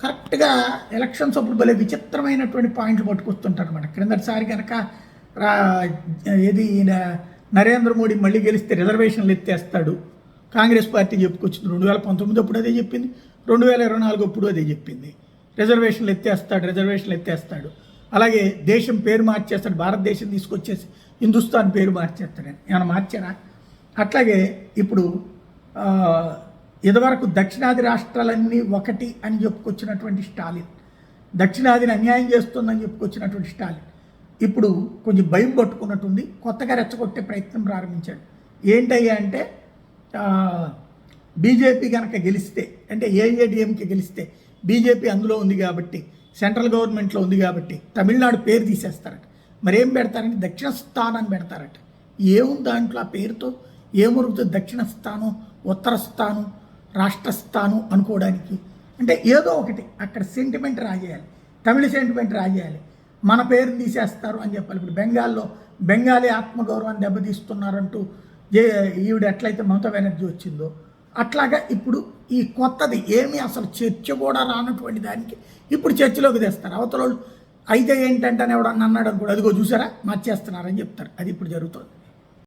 కరెక్ట్గా ఎలక్షన్స్ అప్పుడు భలే విచిత్రమైనటువంటి పాయింట్లు పట్టుకొస్తుంటారు అనమాట. క్రిందటిసారి కనుక ఏది నరేంద్ర మోడీ మళ్ళీ గెలిస్తే రిజర్వేషన్లు ఎత్తేస్తాడు కాంగ్రెస్ పార్టీ చెప్పుకొచ్చింది. 2019 అప్పుడు అదే చెప్పింది, 2024 అప్పుడు అదే చెప్పింది. రిజర్వేషన్లు ఎత్తేస్తాడు. అలాగే దేశం పేరు మార్చేస్తాడు, భారతదేశం తీసుకొచ్చేసి హిందుస్థాన్ పేరు మార్చేస్తాడని. ఏమైనా మార్చారా? అట్లాగే ఇప్పుడు ఇదివరకు దక్షిణాది రాష్ట్రాలన్నీ ఒకటి అని చెప్పుకొచ్చినటువంటి స్టాలిన్, దక్షిణాదిని అన్యాయం చేస్తుందని చెప్పుకొచ్చినటువంటి స్టాలిన్ ఇప్పుడు కొంచెం భయం పట్టుకున్నట్టుంది, కొత్తగా రెచ్చగొట్టే ప్రయత్నం ప్రారంభించాడు. ఏంటయ్యా అంటే బీజేపీ కనుక గెలిస్తే, అంటే ఏఐఏడిఎంకే గెలిస్తే, బీజేపీ అందులో ఉంది కాబట్టి, సెంట్రల్ గవర్నమెంట్లో ఉంది కాబట్టి తమిళనాడు పేరు తీసేస్తారట. మరేం పెడతారంటే దక్షిణ స్థానాన్ని పెడతారట. ఏముంది దాంట్లో? ఆ పేరుతో ఏమరుగుతుంది? దక్షిణ స్థానం, ఉత్తర స్థానం, రాష్ట్ర స్థానం అనుకోవడానికి. అంటే ఏదో ఒకటి అక్కడ సెంటిమెంట్ రాజేయాలి, తమిళ సెంటిమెంట్ రాజేయాలి, మన పేరుని తీసేస్తారు అని చెప్పాలి. ఇప్పుడు బెంగాల్లో బెంగాలీ ఆత్మగౌరవాన్ని దెబ్బతీస్తున్నారంటూ ఈవిడ ఎట్లయితే మమతా బెనర్జీ వచ్చిందో అట్లాగా ఇప్పుడు ఈ కొత్తది ఏమీ అసలు చర్చ కూడా రానటువంటి దానికి ఇప్పుడు చర్చలోకి తెస్తారు. అవతల అయితే ఏంటంటే ఎవడన్నా అన్నాడు అనుకోడు, అదిగో చూసారా మార్చేస్తున్నారని చెప్తారు. అది ఇప్పుడు జరుగుతుంది.